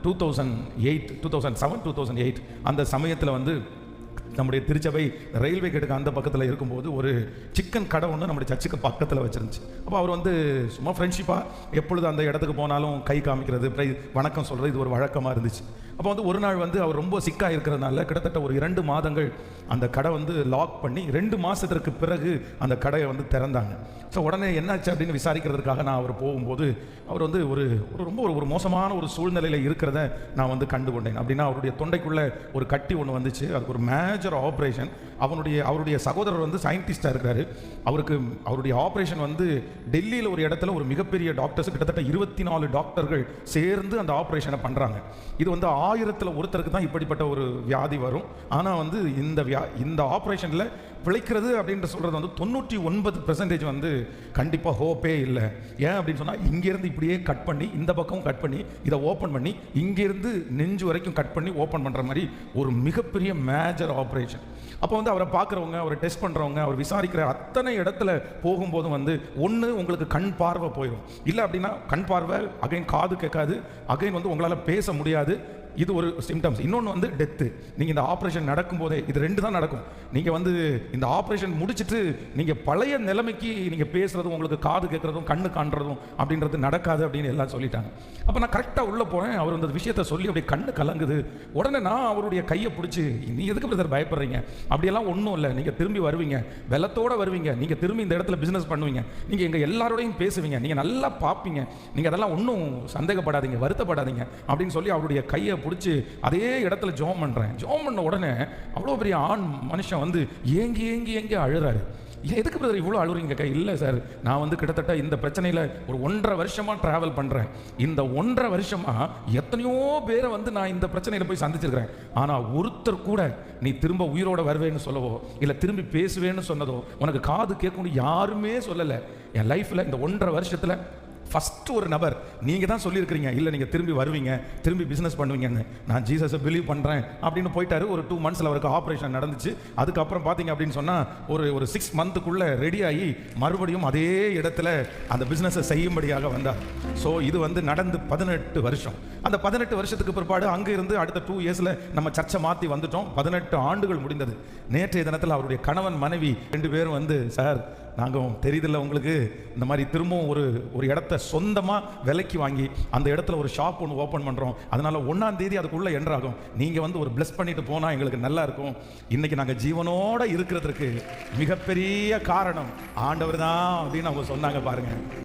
2007 அந்த சமயத்தில் வந்து நம்முடைய திருச்சபை ரயில்வே கேட்டுக்கு அந்த பக்கத்தில் இருக்கும்போது ஒரு சிக்கன் கடை ஒன்று நம்முடைய சர்ச்சுக்கு பக்கத்தில் வச்சிருந்துச்சு. அப்போ அவர் வந்து சும்மா ஃப்ரெண்ட்ஷிப்பாக எப்பொழுது அந்த இடத்துக்கு போனாலும் கை காமிக்கிறது, வணக்கம் சொல்கிறது, இது ஒரு வழக்கமாக இருந்துச்சு. அப்போ வந்து ஒரு நாள் வந்து அவர் ரொம்ப சிக்காக இருக்கிறதுனால கிட்டத்தட்ட ஒரு 2 மாதங்கள் அந்த கடை வந்து லாக் பண்ணி 2 மாதத்திற்கு பிறகு அந்த கடையை வந்து திறந்தாங்க. ஸோ உடனே என்னாச்சு அப்படின்னு விசாரிக்கிறதுக்காக நான் அவர் போகும்போது அவர் வந்து ரொம்ப ஒரு மோசமான ஒரு சூழ்நிலையில் இருக்கிறத நான் வந்து கண்டுகொண்டேன். அப்படின்னா அவருடைய தொண்டைக்குள்ளே ஒரு கட்டி ஒன்று வந்துச்சு. அதுக்கு ஒரு மேஜர் ஆப்ரேஷன். அவருடைய சகோதரர் வந்து சயின்டிஸ்டாக இருக்கிறாரு. அவருடைய ஆப்ரேஷன் வந்து டெல்லியில் ஒரு இடத்துல ஒரு மிகப்பெரிய டாக்டர்ஸ், கிட்டத்தட்ட 24 டாக்டர்கள் சேர்ந்து அந்த ஆப்ரேஷனை பண்ணுறாங்க. இது வந்து 1000ல் ஒருத்தருக்கு தான் இப்படிப்பட்ட ஒரு வியாதி வரும். ஆனால் வந்து இந்த ஆப்ரேஷனில் பிழைக்கிறது அப்படின்ற சொல்கிறது வந்து 99% வந்து கண்டிப்பாக ஹோப்பே இல்லை. ஏன் அப்படின்னு சொன்னால் இங்கேருந்து இப்படியே கட் பண்ணி இந்த பக்கம் கட் பண்ணி இதை ஓப்பன் பண்ணி இங்கேருந்து நெஞ்சு வரைக்கும் கட் பண்ணி ஓப்பன் பண்ணுற மாதிரி ஒரு மிகப்பெரிய மேஜர் ஆப்ரேஷன். அப்போ வந்து அவரை பார்க்குறவங்க, அவரை டெஸ்ட் பண்ணுறவங்க, அவர் விசாரிக்கிற அத்தனை இடத்துல போகும்போதும் வந்து ஒன்று உங்களுக்கு கண் பார்வை போயிடும், இல்லை அப்படின்னா கண் பார்வை அகைன் காது கேட்காது, அகைன் வந்து உங்களால் பேச முடியாது. இது ஒரு சிம்டம்ஸ். இன்னொன்று வந்து டெத்து. நீங்கள் இந்த ஆப்ரேஷன் நடக்கும்போதே இது 2 தான் நடக்கும். நீங்கள் வந்து இந்த ஆப்ரேஷன் முடிச்சுட்டு நீங்கள் பழைய நிலைமைக்கு நீங்கள் பேசுகிறதும் உங்களுக்கு காது கேட்குறதும் கண்ணு காண்றதும் அப்படின்றது நடக்காது அப்படின்னு எல்லாம் சொல்லிட்டாங்க. அப்போ நான் கரெக்டாக உள்ளே போகிறேன். அவர் அந்த விஷயத்தை சொல்லி அப்படியே கண்ணு கலங்குது. உடனே நான் அவருடைய கையை பிடிச்சி, நீ எதுக்கு பிரதர் பயப்படுறீங்க, அப்படியெல்லாம் ஒன்றும் இல்லை, நீங்கள் திரும்பி வருவீங்க, வெள்ளத்தோடு வருவீங்க, நீங்கள் திரும்பி இந்த இடத்துல பிஸ்னஸ் பண்ணுவீங்க, நீங்கள் எங்கள் எல்லாரோடையும் பேசுவீங்க, நீங்கள் நல்லா பார்ப்பீங்க, நீங்கள் அதெல்லாம் ஒன்றும் சந்தேகப்படாதீங்க, வருத்தப்படாதீங்க அப்படின்னு சொல்லி அவருடைய கையை பிடிச்சி அதே இடத்துல ஜோம் பண்ணுறேன். ஜோம் பண்ண உடனே அவ்வளோ பெரிய ஆண் மனுஷன் வந்து ஏங்கி ஏங்கி ஏங்கி அழுறாரு. எதுக்கு பிரதர் இவ்வளோ அழுறீங்க? இல்லை சார், நான் வந்து கிட்டத்தட்ட இந்த பிரச்சனையில் ஒரு 1.5 வருஷமாக ட்ராவல் பண்ணுறேன். இந்த 1.5 வருஷமாக எத்தனையோ பேரை வந்து நான் இந்த பிரச்சனையில் போய் சந்திச்சிருக்கிறேன். ஆனால் ஒருத்தர் கூட நீ திரும்ப உயிரோட வருவேன்னு சொல்லவோ இல்லை திரும்பி பேசுவேன்னு சொன்னதோ உனக்கு காது கேட்கணும் யாருமே சொல்லலை. என் லைஃப்பில் இந்த 1.5 வருஷத்தில் ஃபஸ்ட்டு ஒரு நபர் நீங்கள் தான் சொல்லியிருக்கிறீங்க, இல்லை நீங்கள் திரும்பி வருவீங்க, திரும்பி பிஸ்னஸ் பண்ணுவீங்கன்னு. நான் ஜீசஸை பிலீவ் பண்ணுறேன் அப்படின்னு போயிட்டாரு. ஒரு 2 மந்த்ஸில் அவருக்கு ஆப்ரேஷன் நடந்துச்சு. அதுக்கப்புறம் பார்த்தீங்க அப்படின்னு சொன்னால் ஒரு 6 மந்த்துக்குள்ளே ரெடியாகி மறுபடியும் அதே இடத்துல அந்த பிஸ்னஸை செய்யும்படியாக வந்தார். ஸோ இது வந்து நடந்து 18 வருஷம். அந்த 18 வருஷத்துக்கு பிற்பாடு அங்கே இருந்து அடுத்த 2 இயர்ஸில் நம்ம சர்ச்சை மாற்றி வந்துட்டோம். 18 ஆண்டுகள் முடிந்தது. நேற்றைய தினத்தில் அவருடைய கணவன் மனைவி 2 பேரும் வந்து, சார் நாங்கள் தெரியுதில்ல உங்களுக்கு, இந்த மாதிரி திரும்பவும் ஒரு இடத்த சொந்தமாக விலைக்கு வாங்கி அந்த இடத்துல ஒரு ஷாப் ஒன்று ஓப்பன் பண்ணுறோம். அதனால் 1ஆம் தேதி அதுக்குள்ளே என்ட்ராகும். நீங்கள் வந்து ஒரு பிளஸ் பண்ணிட்டு போனால் எங்களுக்கு நல்லா இருக்கும். இன்றைக்கி நாங்கள் ஜீவனோடு இருக்கிறதுக்கு மிகப்பெரிய காரணம் ஆண்டவர் தான் அப்படின்னு அவங்க சொன்னாங்க பாருங்கள்.